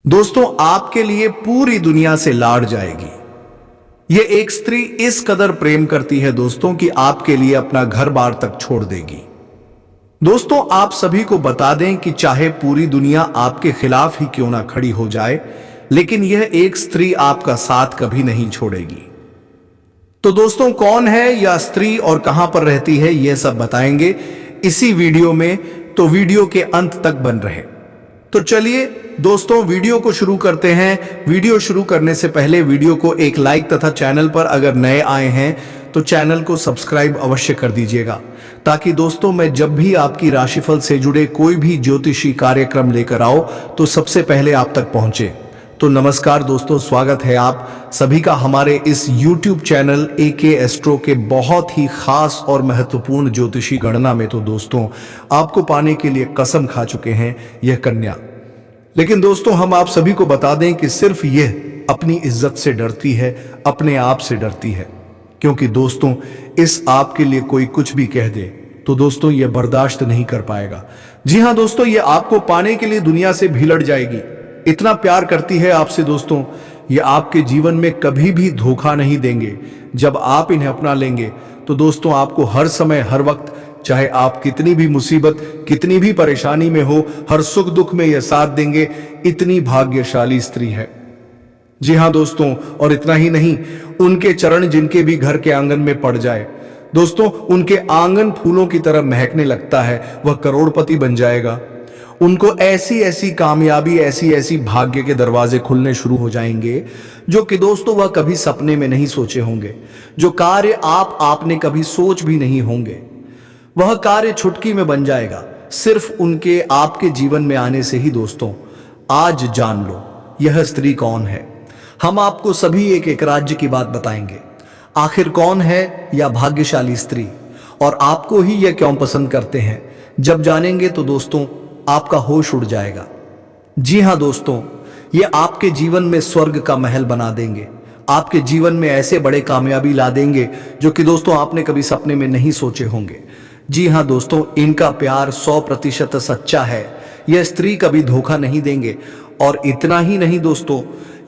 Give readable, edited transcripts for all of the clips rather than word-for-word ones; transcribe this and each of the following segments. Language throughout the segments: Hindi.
दोस्तों, आपके लिए पूरी दुनिया से लाड़ जाएगी। ये एक स्त्री इस कदर प्रेम करती है दोस्तों कि आपके लिए अपना घर बार तक छोड़ देगी। दोस्तों, आप सभी को बता दें कि चाहे पूरी दुनिया आपके खिलाफ ही क्यों ना खड़ी हो जाए, लेकिन यह एक स्त्री आपका साथ कभी नहीं छोड़ेगी। तो दोस्तों, कौन है यह स्त्री और कहां पर रहती है, यह सब बताएंगे इसी वीडियो में, तो वीडियो के अंत तक बन रहे। तो चलिए दोस्तों, वीडियो को शुरू करते हैं। वीडियो शुरू करने से पहले वीडियो को एक लाइक तथा चैनल पर अगर नए आए हैं तो चैनल को सब्सक्राइब अवश्य कर दीजिएगा, ताकि दोस्तों मैं जब भी आपकी राशिफल से जुड़े कोई भी ज्योतिषी कार्यक्रम लेकर आओ तो सबसे पहले आप तक पहुंचे। तो नमस्कार दोस्तों, स्वागत है आप सभी का हमारे इस YouTube चैनल AK एस्ट्रो के बहुत ही खास और महत्वपूर्ण ज्योतिषी गणना में। तो दोस्तों, आपको पाने के लिए कसम खा चुके हैं यह कन्या। लेकिन दोस्तों, हम आप सभी को बता दें कि सिर्फ यह अपनी इज्जत से डरती है, अपने आप से डरती है, क्योंकि दोस्तों इस आप के लिए कोई कुछ भी कह दे तो दोस्तों यह बर्दाश्त नहीं कर पाएगा। जी हां दोस्तों, यह आपको पाने के लिए दुनिया से भी लड़ जाएगी। इतना प्यार करती है आपसे दोस्तों, ये आपके जीवन में कभी भी धोखा नहीं देंगे। जब आप इन्हें अपना लेंगे तो दोस्तों आपको हर समय हर वक्त, चाहे आप कितनी भी मुसीबत कितनी भी परेशानी में हो, हर सुख दुख में यह साथ देंगे। इतनी भाग्यशाली स्त्री है। जी हां दोस्तों, और इतना ही नहीं, उनके चरण जिनके भी घर के आंगन में पड़ जाए दोस्तों, उनके आंगन फूलों की तरह महकने लगता है। वह करोड़पति बन जाएगा। उनको ऐसी ऐसी कामयाबी, ऐसी ऐसी भाग्य के दरवाजे खुलने शुरू हो जाएंगे जो कि दोस्तों वह कभी सपने में नहीं सोचे होंगे। जो कार्य आपने कभी सोच भी नहीं होंगे, वह कार्य चुटकी में बन जाएगा, सिर्फ उनके आपके जीवन में आने से ही। दोस्तों, आज जान लो यह स्त्री कौन है। हम आपको सभी एक एक राज्य की बात बताएंगे। आखिर कौन है यह भाग्यशाली स्त्री, और आपको ही यह क्यों पसंद करते हैं, जब जानेंगे तो दोस्तों आपका होश उड़ जाएगा। जी हां दोस्तों, ये आपके जीवन में स्वर्ग का महल बना देंगे। आपके जीवन में ऐसे बड़े कामयाबी ला देंगे जो कि दोस्तों आपने कभी सपने में नहीं सोचे होंगे। जी हां दोस्तों, इनका प्यार 100% सच्चा है। यह स्त्री कभी धोखा नहीं देंगे। और इतना ही नहीं दोस्तों,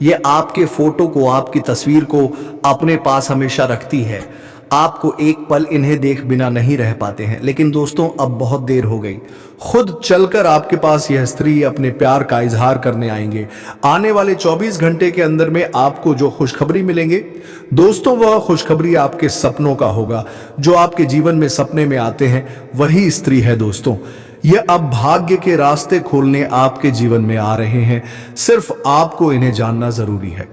ये आपके फोटो को, आपकी तस्वीर को अपने पास हमेशा रखती है। आपको एक पल इन्हें देख बिना नहीं रह पाते हैं। लेकिन दोस्तों अब बहुत देर हो गई। खुद चलकर आपके पास यह स्त्री अपने प्यार का इजहार करने आएंगे। आने वाले 24 घंटे के अंदर में आपको जो खुशखबरी मिलेंगे दोस्तों, वह खुशखबरी आपके सपनों का होगा। जो आपके जीवन में सपने में आते हैं वही स्त्री है दोस्तों। यह अब भाग्य के रास्ते खोलने आपके जीवन में आ रहे हैं। सिर्फ आपको इन्हें जानना जरूरी है।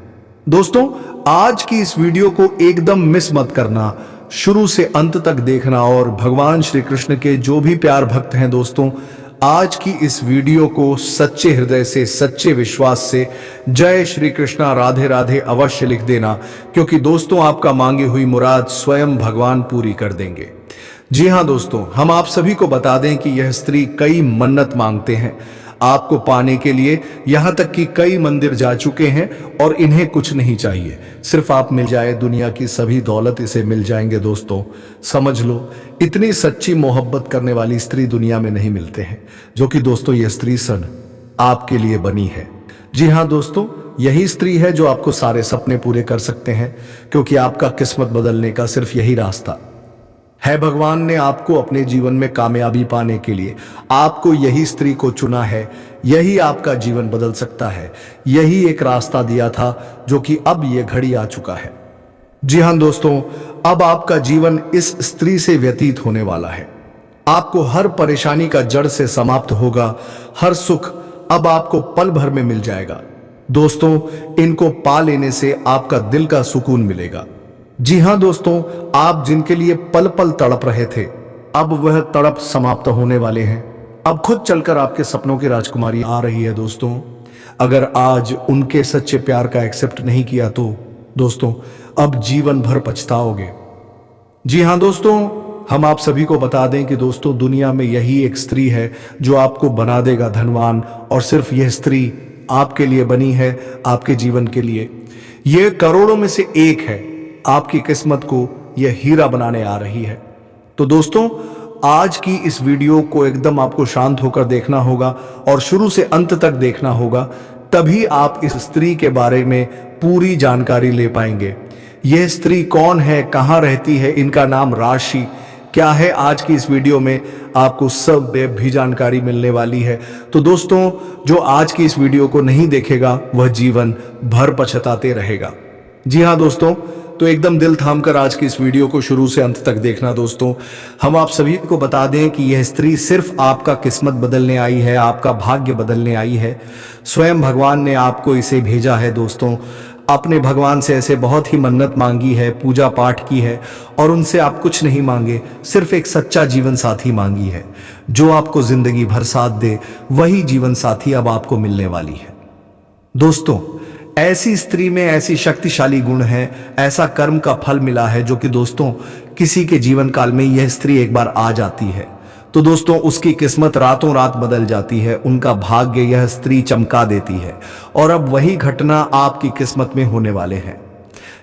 दोस्तों, आज की इस वीडियो को एकदम मिस मत करना, शुरू से अंत तक देखना। और भगवान श्री कृष्ण के जो भी प्यार भक्त हैं दोस्तों, आज की इस वीडियो को सच्चे हृदय से, सच्चे विश्वास से जय श्री कृष्णा, राधे राधे अवश्य लिख देना, क्योंकि दोस्तों आपका मांगी हुई मुराद स्वयं भगवान पूरी कर देंगे। जी हां दोस्तों, हम आप सभी को बता दें कि यह स्त्री कई मन्नत मांगते हैं आपको पाने के लिए। यहां तक कि कई मंदिर जा चुके हैं और इन्हें कुछ नहीं चाहिए, सिर्फ आप मिल जाए, दुनिया की सभी दौलत इसे मिल जाएंगे। दोस्तों समझ लो, इतनी सच्ची मोहब्बत करने वाली स्त्री दुनिया में नहीं मिलते हैं, जो कि दोस्तों यह स्त्री सन आपके लिए बनी है। जी हां दोस्तों, यही स्त्री है जो आपको सारे सपने पूरे कर सकते हैं, क्योंकि आपका किस्मत बदलने का सिर्फ यही रास्ता है। भगवान ने आपको अपने जीवन में कामयाबी पाने के लिए आपको यही स्त्री को चुना है। यही आपका जीवन बदल सकता है। यही एक रास्ता दिया था जो कि अब यह घड़ी आ चुका है। जी हां दोस्तों, अब आपका जीवन इस स्त्री से व्यतीत होने वाला है। आपको हर परेशानी का जड़ से समाप्त होगा। हर सुख अब आपको पल भर में मिल जाएगा। दोस्तों, इनको पा लेने से आपका दिल का सुकून मिलेगा। जी हां दोस्तों, आप जिनके लिए पल पल तड़प रहे थे, अब वह तड़प समाप्त होने वाले हैं। अब खुद चलकर आपके सपनों की राजकुमारी आ रही है। दोस्तों, अगर आज उनके सच्चे प्यार का एक्सेप्ट नहीं किया तो दोस्तों अब जीवन भर पछताओगे। जी हां दोस्तों, हम आप सभी को बता दें कि दोस्तों दुनिया में यही एक स्त्री है जो आपको बना देगा धनवान, और सिर्फ यह स्त्री आपके लिए बनी है, आपके जीवन के लिए। यह करोड़ों में से एक है। आपकी किस्मत को यह हीरा बनाने आ रही है। तो दोस्तों, आज की इस वीडियो को एकदम आपको शांत होकर देखना होगा और शुरू से अंत तक देखना होगा, तभी आप इस स्त्री के बारे में पूरी जानकारी ले पाएंगे। यह स्त्री कौन है, कहाँ रहती है, इनका नाम राशि क्या है, आज की इस वीडियो में आपको सब भी जानकारी मिलने वाली है। तो दोस्तों, जो आज की इस वीडियो को नहीं देखेगा वह जीवन भर पछताते रहेगा। जी हाँ दोस्तों, तो एकदम दिल थामकर आज की इस वीडियो को शुरू से अंत तक देखना। दोस्तों, हम आप सभी को बता दें कि यह स्त्री सिर्फ आपका किस्मत बदलने आई है, आपका भाग्य बदलने आई है। स्वयं भगवान ने आपको इसे भेजा है। दोस्तों, अपने भगवान से ऐसे बहुत ही मन्नत मांगी है, पूजा पाठ की है और उनसे आप कुछ नहीं मांगे, सिर्फ एक सच्चा जीवन साथी मांगी है जो आपको जिंदगी भर साथ दे। वही जीवन साथी अब आपको मिलने वाली है। दोस्तों, ऐसी स्त्री में ऐसी शक्तिशाली गुण है, ऐसा कर्म का फल मिला है जो कि दोस्तों किसी के जीवन काल में यह स्त्री एक बार आ जाती है तो दोस्तों उसकी किस्मत रातों रात बदल जाती है, उनका भाग्य यह स्त्री चमका देती है। और अब वही घटना आपकी किस्मत में होने वाले हैं।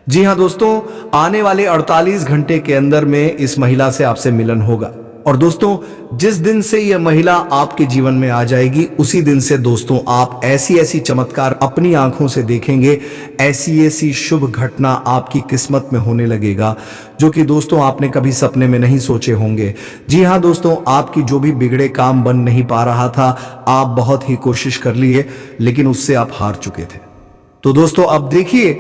जी हाँ दोस्तों, आने वाले 48 घंटे के अंदर में इस महिला से आपसे मिलन होगा। और दोस्तों, जिस दिन से यह महिला आपके जीवन में आ जाएगी उसी दिन से दोस्तों आप ऐसी ऐसी चमत्कार अपनी आंखों से देखेंगे, ऐसी ऐसी शुभ घटना आपकी किस्मत में होने लगेगा जो कि दोस्तों आपने कभी सपने में नहीं सोचे होंगे। जी हाँ दोस्तों, आपकी जो भी बिगड़े काम बन नहीं पा रहा था, आप बहुत ही कोशिश कर लिए लेकिन उससे आप हार चुके थे। तो दोस्तों अब देखिए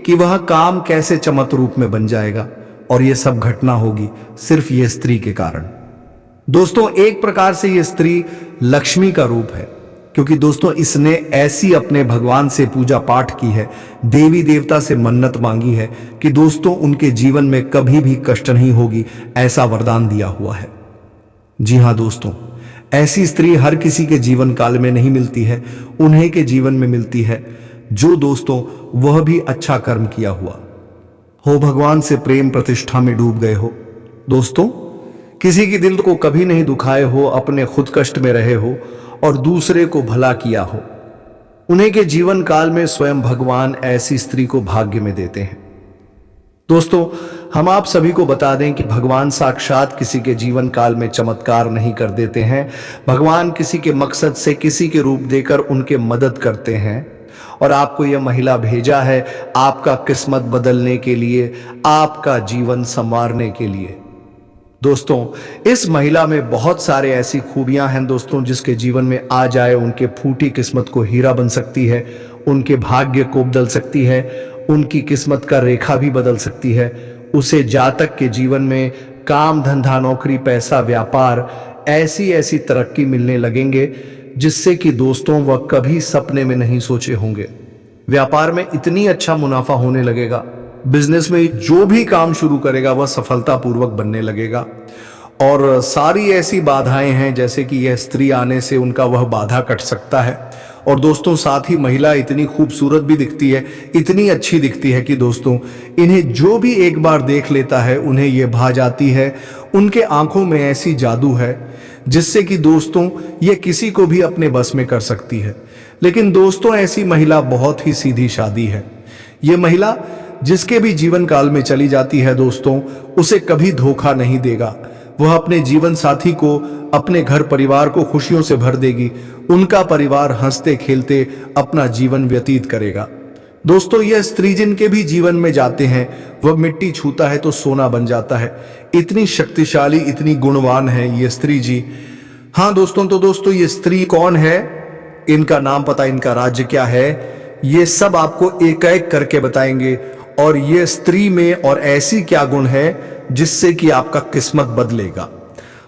कि वह काम कैसे चमत्कार रूप में बन जाएगा और यह सब घटना होगी सिर्फ यह स्त्री के कारण। दोस्तों, एक प्रकार से यह स्त्री लक्ष्मी का रूप है, क्योंकि दोस्तों इसने ऐसी अपने भगवान से पूजा पाठ की है, देवी देवता से मन्नत मांगी है कि दोस्तों उनके जीवन में कभी भी कष्ट नहीं होगी, ऐसा वरदान दिया हुआ है। जी हाँ दोस्तों, ऐसी स्त्री हर किसी के जीवन काल में नहीं मिलती है, उन्हीं के जीवन में मिलती है जो दोस्तों वह भी अच्छा कर्म किया हुआ हो, भगवान से प्रेम प्रतिष्ठा में डूब गए हो। दोस्तों, किसी की दिल को कभी नहीं दुखाए हो, अपने खुद कष्ट में रहे हो और दूसरे को भला किया हो, उन्हीं के जीवन काल में स्वयं भगवान ऐसी स्त्री को भाग्य में देते हैं। दोस्तों, हम आप सभी को बता दें कि भगवान साक्षात किसी के जीवन काल में चमत्कार नहीं कर देते हैं। भगवान किसी के मकसद से किसी के रूप देकर उनके मदद करते हैं और आपको यह महिला भेजा है आपका किस्मत बदलने के लिए, आपका जीवन संवारने के लिए। दोस्तों, इस महिला में बहुत सारे ऐसी खूबियां हैं दोस्तों, जिसके जीवन में आ जाए उनके फूटी किस्मत को हीरा बन सकती है, उनके भाग्य को बदल सकती है, उनकी किस्मत का रेखा भी बदल सकती है। उसे जातक के जीवन में काम, धंधा, नौकरी, पैसा, व्यापार, ऐसी ऐसी तरक्की मिलने लगेंगे जिससे कि दोस्तों वह कभी सपने में नहीं सोचे होंगे। व्यापार में इतनी अच्छा मुनाफा होने लगेगा, बिजनेस में जो भी काम शुरू करेगा वह सफलतापूर्वक बनने लगेगा। और सारी ऐसी बाधाएं हैं जैसे कि यह स्त्री आने से उनका वह बाधा कट सकता है। और दोस्तों, साथ ही महिला इतनी खूबसूरत भी दिखती है, इतनी अच्छी दिखती है कि दोस्तों इन्हें जो भी एक बार देख लेता है उन्हें यह भा जाती है। उनके आंखों में ऐसी जादू है जिससे कि दोस्तों यह किसी को भी अपने बस में कर सकती है। लेकिन दोस्तों, ऐसी महिला बहुत ही सीधी सादी है। यह महिला जिसके भी जीवन काल में चली जाती है दोस्तों, उसे कभी धोखा नहीं देगा। वह अपने जीवन साथी को, अपने घर परिवार को खुशियों से भर देगी। उनका परिवार हंसते खेलते अपना जीवन व्यतीत करेगा। दोस्तों, यह स्त्री जिनके भी जीवन में जाते हैं वह मिट्टी छूता है तो सोना बन जाता है। इतनी शक्तिशाली, इतनी गुणवान है ये स्त्री जी। हाँ दोस्तों, तो दोस्तों ये स्त्री कौन है, इनका नाम पता, इनका राज्य क्या है, ये सब आपको एक एक करके बताएंगे। और ये स्त्री में और ऐसी क्या गुण है जिससे कि आपका किस्मत बदलेगा,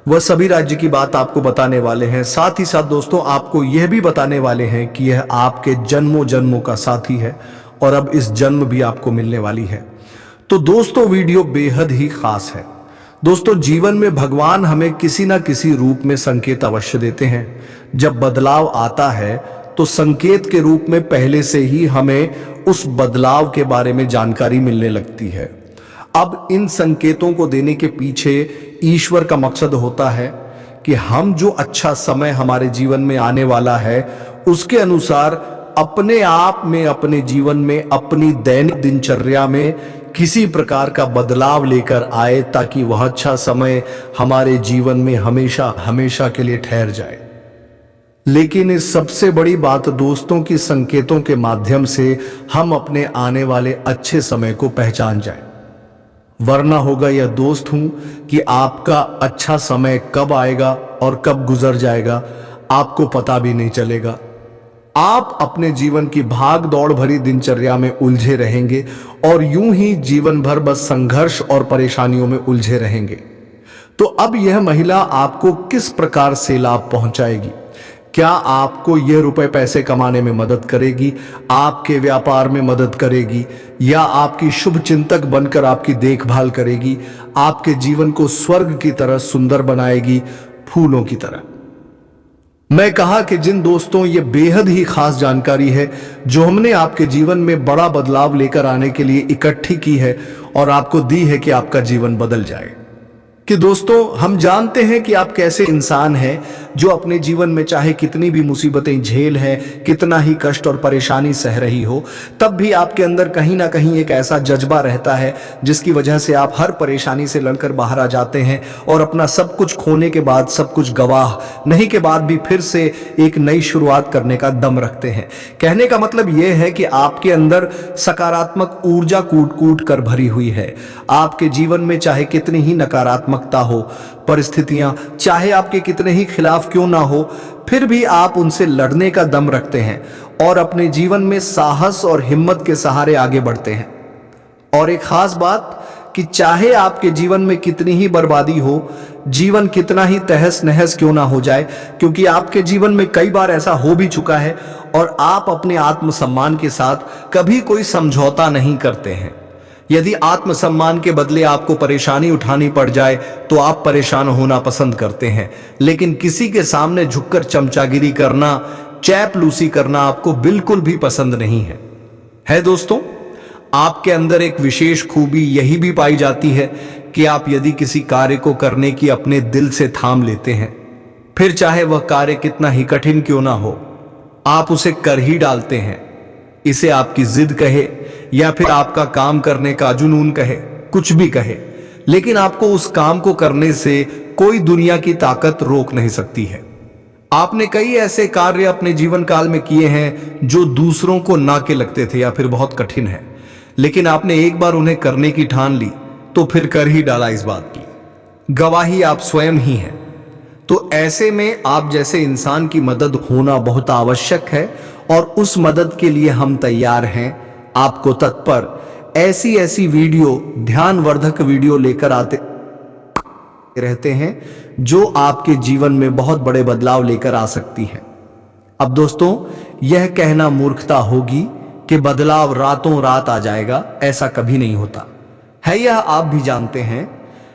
वह सभी राज्य की बात आपको बताने वाले हैं। साथ ही साथ दोस्तों आपको यह भी बताने वाले हैं कि यह आपके जन्मों जन्मों का साथी है और अब इस जन्म भी आपको मिलने वाली है। तो दोस्तों वीडियो बेहद ही खास है। दोस्तों, जीवन में भगवान हमें किसी ना किसी रूप में संकेत अवश्य देते हैं। जब बदलाव आता है तो संकेत के रूप में पहले से ही हमें उस बदलाव के बारे में जानकारी मिलने लगती है। अब इन संकेतों को देने के पीछे ईश्वर का मकसद होता है कि हम जो अच्छा समय हमारे जीवन में आने वाला है उसके अनुसार अपने आप में, अपने जीवन में, अपनी दैनिक दिनचर्या में किसी प्रकार का बदलाव लेकर आए ताकि वह अच्छा समय हमारे जीवन में हमेशा हमेशा के लिए ठहर जाए। लेकिन इस सबसे बड़ी बात दोस्तों की संकेतों के माध्यम से हम अपने आने वाले अच्छे समय को पहचान जाएं। वरना होगा यह दोस्त हूं कि आपका अच्छा समय कब आएगा और कब गुजर जाएगा आपको पता भी नहीं चलेगा। आप अपने जीवन की भाग दौड़ भरी दिनचर्या में उलझे रहेंगे और यूं ही जीवन भर बस संघर्ष और परेशानियों में उलझे रहेंगे। तो अब यह महिला आपको किस प्रकार से लाभ पहुंचाएगी? क्या आपको यह रुपए पैसे कमाने में मदद करेगी, आपके व्यापार में मदद करेगी, या आपकी शुभ चिंतक बनकर आपकी देखभाल करेगी, आपके जीवन को स्वर्ग की तरह सुंदर बनाएगी, फूलों की तरह? मैं कहा कि जिन दोस्तों ये बेहद ही खास जानकारी है जो हमने आपके जीवन में बड़ा बदलाव लेकर आने के लिए इकट्ठी की है और आपको दी है कि आपका जीवन बदल जाए। कि दोस्तों हम जानते हैं कि आप कैसे इंसान हैं जो अपने जीवन में चाहे कितनी भी मुसीबतें झेल है, कितना ही कष्ट और परेशानी सह रही हो, तब भी आपके अंदर कहीं ना कहीं एक ऐसा जज्बा रहता है जिसकी वजह से आप हर परेशानी से लड़कर बाहर आ जाते हैं और अपना सब कुछ खोने के बाद, सब कुछ गवाह नहीं के बाद भी फिर से एक नई शुरुआत करने का दम रखते हैं। कहने का मतलब यह है कि आपके अंदर सकारात्मक ऊर्जा कूट कूट कर भरी हुई है। आपके जीवन में चाहे कितनी ही नकारात्मक हो, परिस्थितियां चाहे आपके कितने ही खिलाफ क्यों ना हो, फिर भी आप उनसे लड़ने का दम रखते हैं और अपने जीवन में साहस और हिम्मत के सहारे आगे बढ़ते हैं। और एक खास बात कि चाहे आपके जीवन में कितनी ही बर्बादी हो, जीवन कितना ही तहस नहस क्यों ना हो जाए, क्योंकि आपके जीवन में कई बार ऐसा हो भी चुका है और आप अपने आत्मसम्मान के साथ कभी कोई समझौता नहीं करते हैं। यदि आत्मसम्मान के बदले आपको परेशानी उठानी पड़ जाए तो आप परेशान होना पसंद करते हैं, लेकिन किसी के सामने झुककर चमचागिरी करना, चैपलूसी करना आपको बिल्कुल भी पसंद नहीं है दोस्तों? आपके अंदर एक विशेष खूबी यही भी पाई जाती है कि आप यदि किसी कार्य को करने की अपने दिल से थाम लेते हैं, फिर चाहे वह कार्य कितना ही कठिन क्यों ना हो, आप उसे कर ही डालते हैं। इसे आपकी जिद कहे या फिर आपका काम करने का जुनून कहे, कुछ भी कहे, लेकिन आपको उस काम को करने से कोई दुनिया की ताकत रोक नहीं सकती है। आपने कई ऐसे कार्य अपने जीवन काल में किए हैं जो दूसरों को ना के लगते थे या फिर बहुत कठिन है, लेकिन आपने एक बार उन्हें करने की ठान ली तो फिर कर ही डाला। इस बात की गवाही आप स्वयं ही हैं। तो ऐसे में आप जैसे इंसान की मदद होना बहुत आवश्यक है और उस मदद के लिए हम तैयार हैं। आपको तत्पर ऐसी ऐसी वीडियो, ध्यानवर्धक वीडियो लेकर आते रहते हैं जो आपके जीवन में बहुत बड़े बदलाव लेकर आ सकती है। अब दोस्तों यह कहना मूर्खता होगी कि बदलाव रातों रात आ जाएगा, ऐसा कभी नहीं होता है, यह आप भी जानते हैं।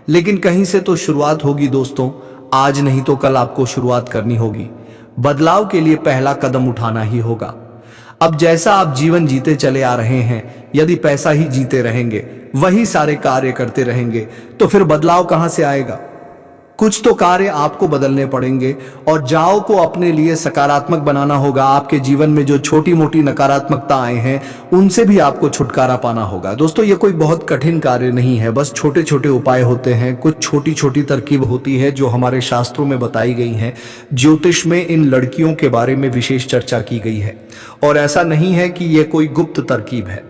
लेकिन कहीं से तो शुरुआत होगी दोस्तों, आज नहीं तो कल आपको शुरुआत करनी होगी। बदलाव के लिए पहला कदम उठाना ही होगा। अब जैसा आप जीवन जीते चले आ रहे हैं, यदि पैसा ही जीते रहेंगे, वही सारे कार्य करते रहेंगे, तो फिर बदलाव कहां से आएगा? कुछ तो कार्य आपको बदलने पड़ेंगे और जाओ को अपने लिए सकारात्मक बनाना होगा। आपके जीवन में जो छोटी मोटी नकारात्मकता आए हैं उनसे भी आपको छुटकारा पाना होगा। दोस्तों ये कोई बहुत कठिन कार्य नहीं है, बस छोटे छोटे उपाय होते हैं, कुछ छोटी छोटी तरकीब होती है जो हमारे शास्त्रों में बताई गई हैं। ज्योतिष में इन लड़कियों के बारे में विशेष चर्चा की गई है और ऐसा नहीं है कि यह कोई गुप्त तरकीब है।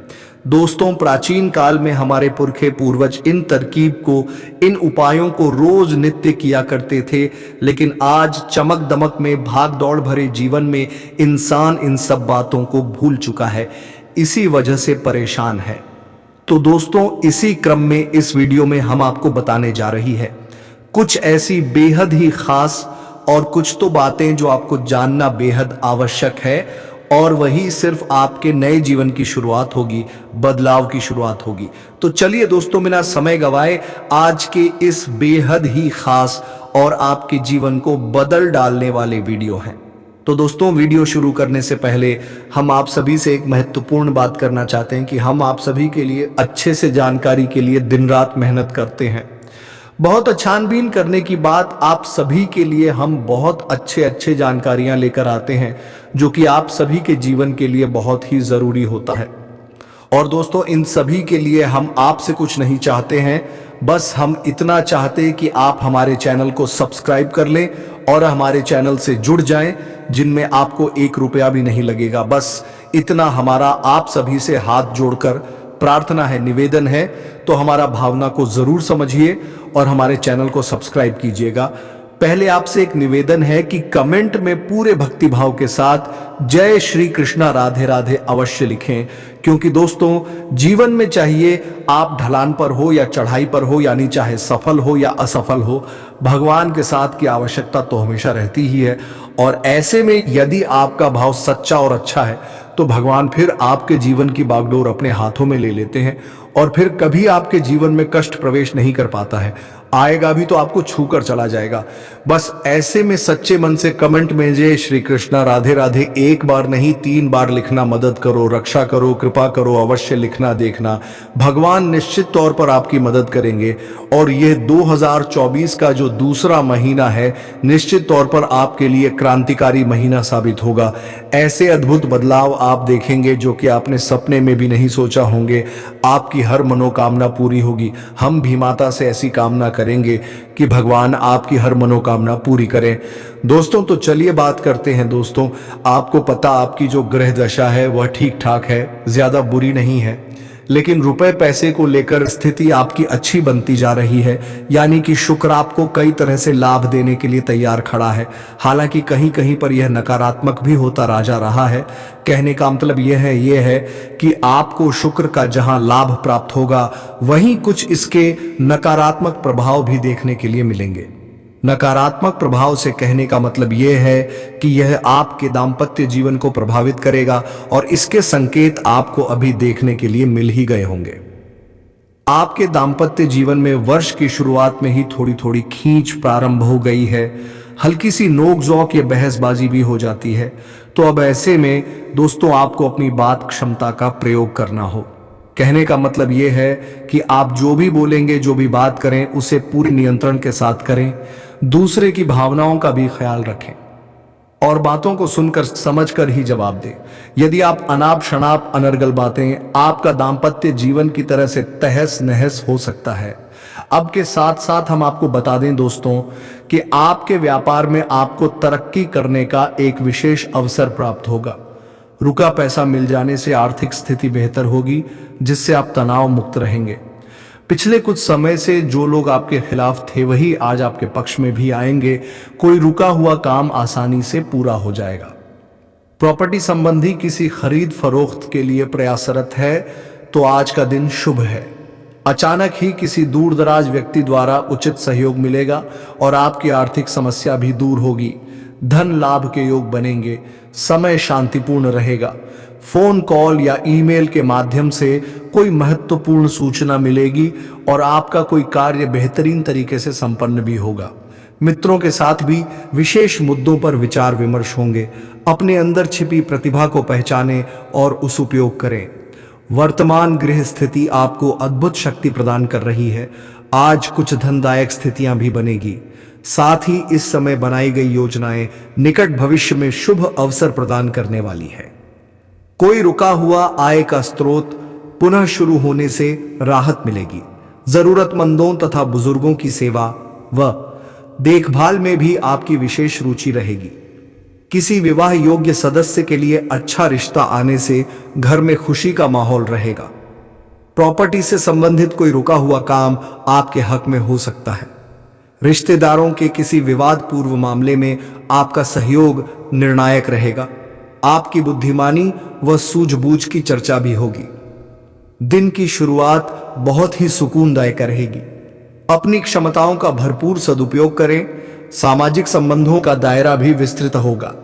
दोस्तों प्राचीन काल में हमारे पुरखे पूर्वज इन तरकीब को, इन उपायों को रोज नित्य किया करते थे, लेकिन आज चमक दमक में, भाग दौड़ भरे जीवन में इंसान इन सब बातों को भूल चुका है, इसी वजह से परेशान है। तो दोस्तों इसी क्रम में इस वीडियो में हम आपको बताने जा रही है कुछ ऐसी बेहद ही खास और कुछ तो बातें जो आपको जानना बेहद आवश्यक है, और वही सिर्फ आपके नए जीवन की शुरुआत होगी, बदलाव की शुरुआत होगी। तो चलिए दोस्तों बिना समय गवाए आज के इस बेहद ही खास और आपके जीवन को बदल डालने वाले वीडियो हैं। तो दोस्तों वीडियो शुरू करने से पहले हम आप सभी से एक महत्वपूर्ण बात करना चाहते हैं कि हम आप सभी के लिए अच्छे से जानकारी के लिए दिन रात मेहनत करते हैं। बहुत छानबीन करने की बात आप सभी के लिए हम बहुत अच्छे जानकारियां लेकर आते हैं जो कि आप सभी के जीवन के लिए बहुत ही जरूरी होता है। और दोस्तों इन सभी के लिए हम आपसे कुछ नहीं चाहते हैं, बस हम इतना चाहते कि आप हमारे चैनल को सब्सक्राइब कर लें और हमारे चैनल से जुड़ जाएं, जिनमें आपको 1 रुपया भी नहीं लगेगा। बस इतना हमारा आप सभी से हाथ जोड़कर प्रार्थना है, निवेदन है। तो हमारा भावना को जरूर समझिए और हमारे चैनल को सब्सक्राइब कीजिएगा। पहले आपसे एक निवेदन है कि कमेंट में पूरे भक्ति भाव के साथ जय श्री कृष्णा राधे राधे अवश्य लिखें, क्योंकि दोस्तों जीवन में चाहिए आप ढलान पर हो या चढ़ाई पर हो, यानी चाहे सफल हो या असफल हो, भगवान के साथ की आवश्यकता तो हमेशा रहती ही है। और ऐसे में यदि आपका भाव सच्चा और अच्छा है तो भगवान फिर आपके जीवन की बागडोर अपने हाथों में ले लेते हैं और फिर कभी आपके जीवन में कष्ट प्रवेश नहीं कर पाता है। आएगा भी तो आपको छू कर चला जाएगा। बस ऐसे में सच्चे मन से कमेंट में जय श्री कृष्णा राधे राधे 1 बार नहीं 3 बार लिखना, मदद करो, रक्षा करो, कृपा करो, अवश्य लिखना देखना। भगवान निश्चित तौर पर आपकी मदद करेंगे और ये 2024 का जो दूसरा महीना है निश्चित तौर पर आपके लिए क्रांतिकारी महीना साबित होगा। ऐसे अद्भुत बदलाव आप देखेंगे जो कि आपने सपने में भी नहीं सोचा होंगे। आपकी हर मनोकामना पूरी होगी। हम भी माता से ऐसी कामना करेंगे कि भगवान आपकी हर मनोकामना पूरी करें। दोस्तों तो चलिए बात करते हैं। दोस्तों आपको पता आपकी जो ग्रह दशा है वह ठीक ठाक है, ज्यादा बुरी नहीं है, लेकिन रुपए पैसे को लेकर स्थिति आपकी अच्छी बनती जा रही है, यानी कि शुक्र आपको कई तरह से लाभ देने के लिए तैयार खड़ा है। हालांकि कहीं कहीं पर यह नकारात्मक भी होता राजा रहा है। कहने का मतलब यह है कि आपको शुक्र का जहां लाभ प्राप्त होगा वहीं कुछ इसके नकारात्मक प्रभाव भी देखने के लिए मिलेंगे। नकारात्मक प्रभाव से कहने का मतलब यह है कि यह आपके दाम्पत्य जीवन को प्रभावित करेगा और इसके संकेत आपको अभी देखने के लिए मिल ही गए होंगे। आपके दाम्पत्य जीवन में वर्ष की शुरुआत में ही थोड़ी थोड़ी खींच प्रारंभ हो गई है, हल्की सी नोक झोंक या बहसबाजी भी हो जाती है। तो अब ऐसे में दोस्तों आपको अपनी बात क्षमता का प्रयोग करना हो। कहने का मतलब यह है कि आप जो भी बोलेंगे, जो भी बात करें, उसे पूरे नियंत्रण के साथ करें। दूसरे की भावनाओं का भी ख्याल रखें और बातों को सुनकर समझकर ही जवाब दें। यदि आप अनाप शनाप अनर्गल बातें, आपका दाम्पत्य जीवन की तरह से तहस नहस हो सकता है। अब के साथ साथ हम आपको बता दें दोस्तों कि आपके व्यापार में आपको तरक्की करने का एक विशेष अवसर प्राप्त होगा। रुका पैसा मिल जाने से आर्थिक स्थिति बेहतर होगी, जिससे आप तनाव मुक्त रहेंगे। पिछले कुछ समय से जो लोग आपके खिलाफ थे वही आज आपके पक्ष में भी आएंगे। कोई रुका हुआ काम आसानी से पूरा हो जाएगा। प्रॉपर्टी संबंधी किसी खरीद फरोख्त के लिए प्रयासरत है तो आज का दिन शुभ है। अचानक ही किसी दूर दराज व्यक्ति द्वारा उचित सहयोग मिलेगा और आपकी आर्थिक समस्या भी दूर होगी। धन लाभ के योग बनेंगे। समय शांतिपूर्ण रहेगा। फोन कॉल या ईमेल के माध्यम से कोई महत्वपूर्ण सूचना मिलेगी और आपका कोई कार्य बेहतरीन तरीके से संपन्न भी होगा। मित्रों के साथ भी विशेष मुद्दों पर विचार विमर्श होंगे। अपने अंदर छिपी प्रतिभा को पहचानें और उस उपयोग करें। वर्तमान गृह स्थिति आपको अद्भुत शक्ति प्रदान कर रही है। आज कुछ धनदायक स्थितियां भी बनेगी। साथ ही इस समय बनाई गई योजनाएं निकट भविष्य में शुभ अवसर प्रदान करने वाली है। कोई रुका हुआ आय का स्रोत पुनः शुरू होने से राहत मिलेगी। जरूरतमंदों तथा बुजुर्गों की सेवा व देखभाल में भी आपकी विशेष रुचि रहेगी। किसी विवाह योग्य सदस्य के लिए अच्छा रिश्ता आने से घर में खुशी का माहौल रहेगा। प्रॉपर्टी से संबंधित कोई रुका हुआ काम आपके हक में हो सकता है। रिश्तेदारों के किसी विवाद पूर्व मामले में आपका सहयोग निर्णायक रहेगा। आपकी बुद्धिमानी व सूझबूझ की चर्चा भी होगी। दिन की शुरुआत बहुत ही सुकूनदायक रहेगी। अपनी क्षमताओं का भरपूर सदुपयोग करें। सामाजिक संबंधों का दायरा भी विस्तृत होगा।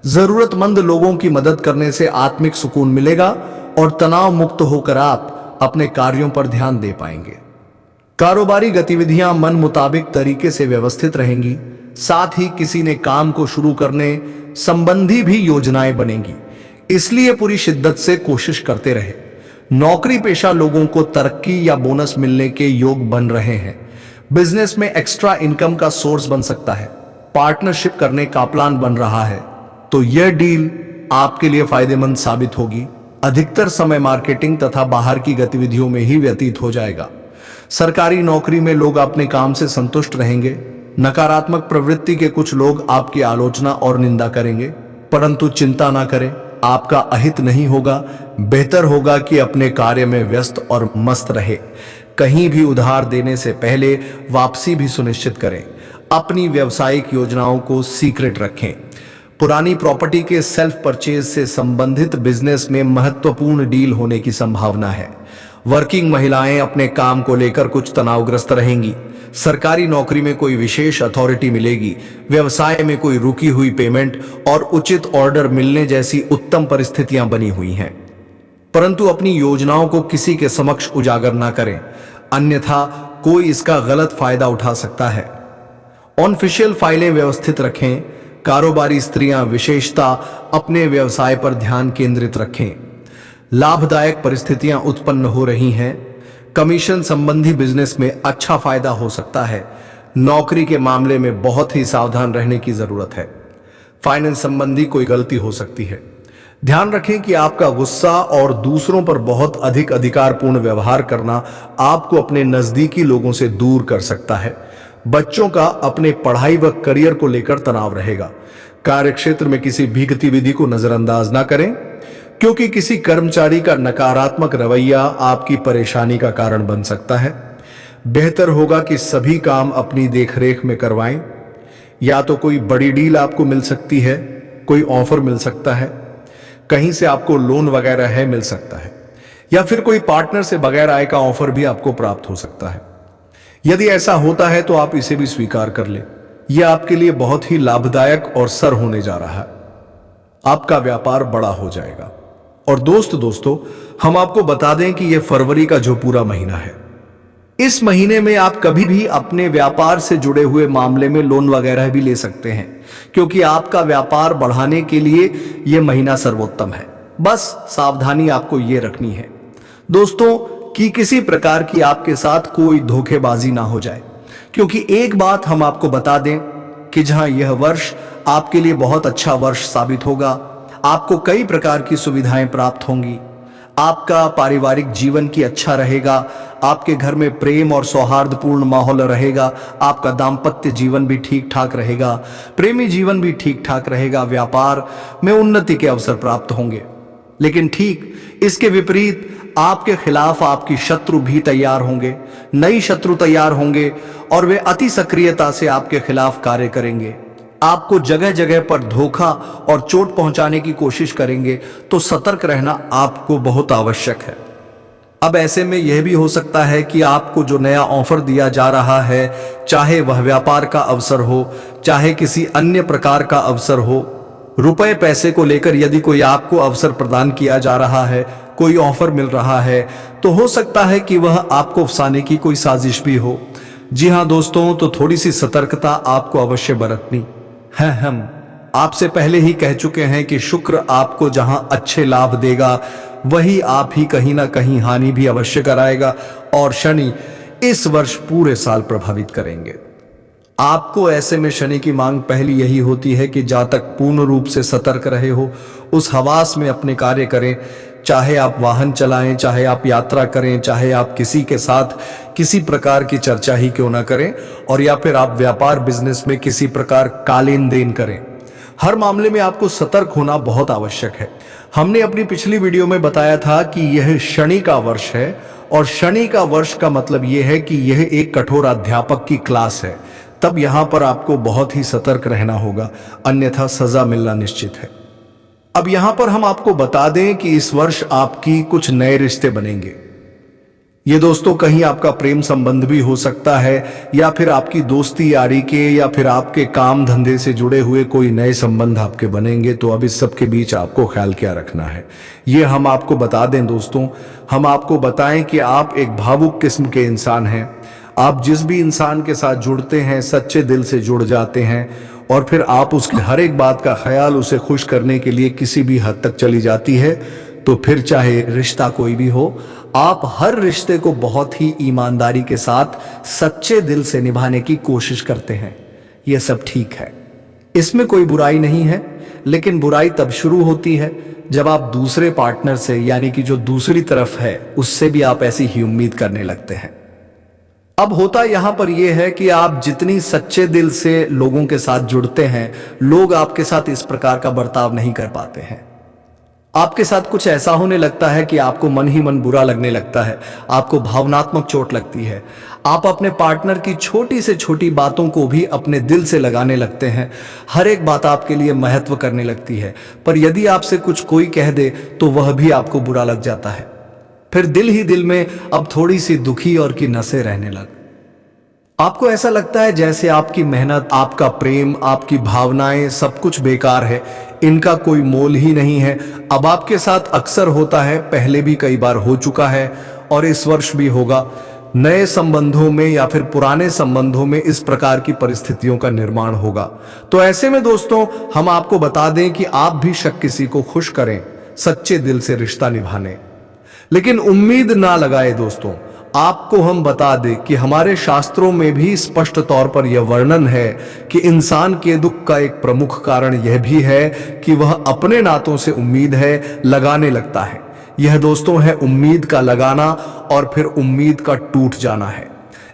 जरूरतमंद लोगों की मदद करने से आत्मिक सुकून मिलेगा और तनाव मुक्त होकर आप अपने कार्यों पर ध्यान दे पाएंगे। कारोबारी गतिविधियां मन मुताबिक तरीके से व्यवस्थित रहेंगी। साथ ही किसी ने काम को शुरू करने संबंधी भी योजनाएं बनेंगी, इसलिए पूरी शिद्दत से कोशिश करते रहे। नौकरी पेशा लोगों को तरक्की या बोनस मिलने के योग बन रहे हैं। बिजनेस में एक्स्ट्रा इनकम का सोर्स बन सकता है। पार्टनरशिप करने का प्लान बन रहा है तो यह डील आपके लिए फायदेमंद साबित होगी। अधिकतर समय मार्केटिंग तथा बाहर की गतिविधियों में ही व्यतीत हो जाएगा। सरकारी नौकरी में लोग अपने काम से संतुष्ट रहेंगे। नकारात्मक प्रवृत्ति के कुछ लोग आपकी आलोचना और निंदा करेंगे, परंतु चिंता ना करें, आपका अहित नहीं होगा। बेहतर होगा कि अपने कार्य में व्यस्त और मस्त रहे। कहीं भी उधार देने से पहले वापसी भी सुनिश्चित करें। अपनी व्यावसायिक योजनाओं को सीक्रेट रखें। पुरानी प्रॉपर्टी के सेल्फ परचेज से संबंधित बिजनेस में महत्वपूर्ण डील होने की संभावना है। वर्किंग महिलाएं अपने काम को लेकर कुछ तनावग्रस्त रहेंगी। सरकारी नौकरी में कोई विशेष अथॉरिटी मिलेगी। व्यवसाय में कोई रुकी हुई पेमेंट और उचित ऑर्डर मिलने जैसी उत्तम परिस्थितियां बनी हुई हैं। परंतु अपनी योजनाओं को किसी के समक्ष उजागर ना करें, अन्यथा कोई इसका गलत फायदा उठा सकता है। ऑफिशियल फाइलें व्यवस्थित रखें। कारोबारी स्त्रियां विशेषता अपने व्यवसाय पर ध्यान केंद्रित रखें। लाभदायक परिस्थितियां उत्पन्न हो रही हैं। कमीशन संबंधी बिजनेस में अच्छा फायदा हो सकता है। नौकरी के मामले में बहुत ही सावधान रहने की जरूरत है। फाइनेंस संबंधी कोई गलती हो सकती है। ध्यान रखें कि आपका गुस्सा और दूसरों पर बहुत अधिक अधिकारपूर्ण व्यवहार करना आपको अपने नजदीकी लोगों से दूर कर सकता है। बच्चों का अपने पढ़ाई व करियर को लेकर तनाव रहेगा। कार्यक्षेत्र में किसी भी गतिविधि को नजरअंदाज ना करें, क्योंकि किसी कर्मचारी का नकारात्मक रवैया आपकी परेशानी का कारण बन सकता है। बेहतर होगा कि सभी काम अपनी देखरेख में करवाएं। या तो कोई बड़ी डील आपको मिल सकती है, कोई ऑफर मिल सकता है, कहीं से आपको लोन वगैरह है मिल सकता है, या फिर कोई पार्टनर से बगैर आय का ऑफर भी आपको प्राप्त हो सकता है। यदि ऐसा होता है तो आप इसे भी स्वीकार कर लें। यह आपके लिए बहुत ही लाभदायक और सर होने जा रहा है। आपका व्यापार बड़ा हो जाएगा। और दोस्तों हम आपको बता दें कि यह फरवरी का जो पूरा महीना है, इस महीने में आप कभी भी अपने व्यापार से जुड़े हुए मामले में लोन वगैरह भी ले सकते हैं, क्योंकि आपका व्यापार बढ़ाने के लिए यह महीना सर्वोत्तम है। बस सावधानी आपको यह रखनी है दोस्तों कि किसी प्रकार की आपके साथ कोई धोखेबाजी ना हो जाए। क्योंकि एक बात हम आपको बता दें कि जहां यह वर्ष आपके लिए बहुत अच्छा वर्ष साबित होगा, आपको कई प्रकार की सुविधाएं प्राप्त होंगी। आपका पारिवारिक जीवन की अच्छा रहेगा। आपके घर में प्रेम और सौहार्दपूर्ण माहौल रहेगा। आपका दाम्पत्य जीवन भी ठीक ठाक रहेगा। प्रेमी जीवन भी ठीक ठाक रहेगा। व्यापार में उन्नति के अवसर प्राप्त होंगे। लेकिन ठीक इसके विपरीत आपके खिलाफ आपकी शत्रु भी तैयार होंगे। नई शत्रु तैयार होंगे और वे अति सक्रियता से आपके खिलाफ कार्य करेंगे। आपको जगह जगह पर धोखा और चोट पहुंचाने की कोशिश करेंगे, तो सतर्क रहना आपको बहुत आवश्यक है। अब ऐसे में यह भी हो सकता है कि आपको जो नया ऑफर दिया जा रहा है, चाहे वह व्यापार का अवसर हो, चाहे किसी अन्य प्रकार का अवसर हो, रुपए पैसे को लेकर यदि कोई आपको अवसर प्रदान किया जा रहा है, कोई ऑफर मिल रहा है, तो हो सकता है कि वह आपको फंसाने की कोई साजिश भी हो। जी हां दोस्तों, तो थोड़ी सी सतर्कता आपको अवश्य बरतनी है। हम आपसे पहले ही कह चुके हैं कि शुक्र आपको जहां अच्छे लाभ देगा, वही आप ही कहीं ना कहीं हानि भी अवश्य कराएगा। और शनि इस वर्ष पूरे साल प्रभावित करेंगे आपको। ऐसे में शनि की मांग पहली यही होती है कि जहां तक पूर्ण रूप से सतर्क रहे हो, उस हवास में अपने कार्य करें। चाहे आप वाहन चलाएं, चाहे आप यात्रा करें, चाहे आप किसी के साथ किसी प्रकार की चर्चा ही क्यों ना करें, और या फिर आप व्यापार बिजनेस में किसी प्रकार का लेन देन करें, हर मामले में आपको सतर्क होना बहुत आवश्यक है। हमने अपनी पिछली वीडियो में बताया था कि यह शनि का वर्ष है, और शनि का वर्ष का मतलब यह है कि यह एक कठोर अध्यापक की क्लास है। तब यहां पर आपको बहुत ही सतर्क रहना होगा, अन्यथा सजा मिलना निश्चित है। अब यहां पर हम आपको बता दें कि इस वर्ष आपकी कुछ नए रिश्ते बनेंगे। ये दोस्तों कहीं आपका प्रेम संबंध भी हो सकता है, या फिर आपकी दोस्ती यारी के, या फिर आपके काम धंधे से जुड़े हुए कोई नए संबंध आपके बनेंगे। तो अब इस सब के बीच आपको ख्याल क्या रखना है, ये हम आपको बता दें दोस्तों। हम आपको बताएं कि आप एक भावुक किस्म के इंसान हैं। आप जिस भी इंसान के साथ जुड़ते हैं, सच्चे दिल से जुड़ जाते हैं, और फिर आप उसकी हर एक बात का ख्याल उसे खुश करने के लिए किसी भी हद तक चली जाती है। तो फिर चाहे रिश्ता कोई भी हो, आप हर रिश्ते को बहुत ही ईमानदारी के साथ सच्चे दिल से निभाने की कोशिश करते हैं। यह सब ठीक है, इसमें कोई बुराई नहीं है। लेकिन बुराई तब शुरू होती है जब आप दूसरे पार्टनर से, यानी कि जो दूसरी तरफ है, उससे भी आप ऐसी ही उम्मीद करने लगते हैं। अब होता यहां पर यह है कि आप जितनी सच्चे दिल से लोगों के साथ जुड़ते हैं, लोग आपके साथ इस प्रकार का बर्ताव नहीं कर पाते हैं। आपके साथ कुछ ऐसा होने लगता है कि आपको मन ही मन बुरा लगने लगता है, आपको भावनात्मक चोट लगती है। आप अपने पार्टनर की छोटी से छोटी बातों को भी अपने दिल से लगाने लगते हैं। हर एक बात आपके लिए महत्व करने लगती है, पर यदि आपसे कुछ कोई कह दे तो वह भी आपको बुरा लग जाता है। फिर दिल ही दिल में अब थोड़ी सी दुखी और की नसें रहने लग। आपको ऐसा लगता है जैसे आपकी मेहनत, आपका प्रेम, आपकी भावनाएं सब कुछ बेकार है, इनका कोई मोल ही नहीं है। अब आपके साथ अक्सर होता है, पहले भी कई बार हो चुका है और इस वर्ष भी होगा। नए संबंधों में या फिर पुराने संबंधों में इस प्रकार की परिस्थितियों का निर्माण होगा। तो ऐसे में दोस्तों, हम आपको बता दें कि आप भी शक किसी को खुश करें, सच्चे दिल से रिश्ता निभाने, लेकिन उम्मीद ना लगाए। दोस्तों, आपको हम बता दें कि हमारे शास्त्रों में भी स्पष्ट तौर पर यह वर्णन है कि इंसान के दुख का एक प्रमुख कारण यह भी है कि वह अपने नातों से उम्मीद है लगाने लगता है। यह दोस्तों है उम्मीद का लगाना और फिर उम्मीद का टूट जाना है।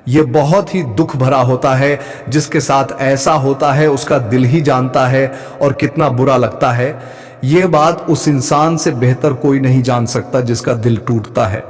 यह बहुत ही दुख भरा होता है। जिसके साथ ऐसा होता है उसका दिल ही जानता है और कितना बुरा लगता है। यह बात उस इंसान से बेहतर कोई नहीं जान सकता जिसका दिल टूटता है।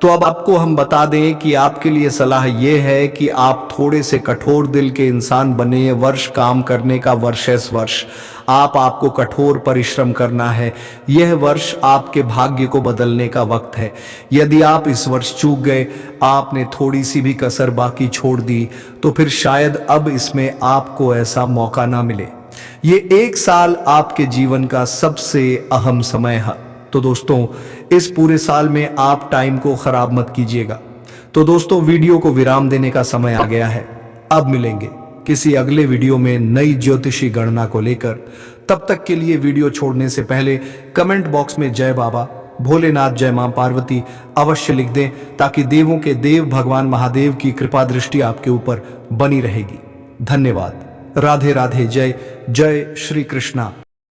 तो अब आपको हम बता दें कि आपके लिए सलाह यह है कि आप थोड़े से कठोर दिल के इंसान बने। ये वर्ष काम करने का वर्ष है। इस वर्ष आपको कठोर परिश्रम करना है। यह वर्ष आपके भाग्य को बदलने का वक्त है। यदि आप इस वर्ष चूक गए, आपने थोड़ी सी भी कसर बाकी छोड़ दी, तो फिर शायद अब इसमें आपको ऐसा मौका ना मिले। ये एक साल आपके जीवन का सबसे अहम समय है। तो दोस्तों, इस पूरे साल में आप टाइम को खराब मत कीजिएगा। तो दोस्तों, वीडियो को विराम देने का समय आ गया है। अब मिलेंगे किसी अगले वीडियो में नई ज्योतिषी गणना को लेकर। तब तक के लिए वीडियो छोड़ने से पहले कमेंट बॉक्स में जय बाबा भोलेनाथ, जय मां पार्वती अवश्य लिख दें, ताकि देवों के देव भगवान महादेव की कृपा दृष्टि आपके ऊपर बनी रहेगी। धन्यवाद। राधे राधे। जय जय श्री कृष्णा।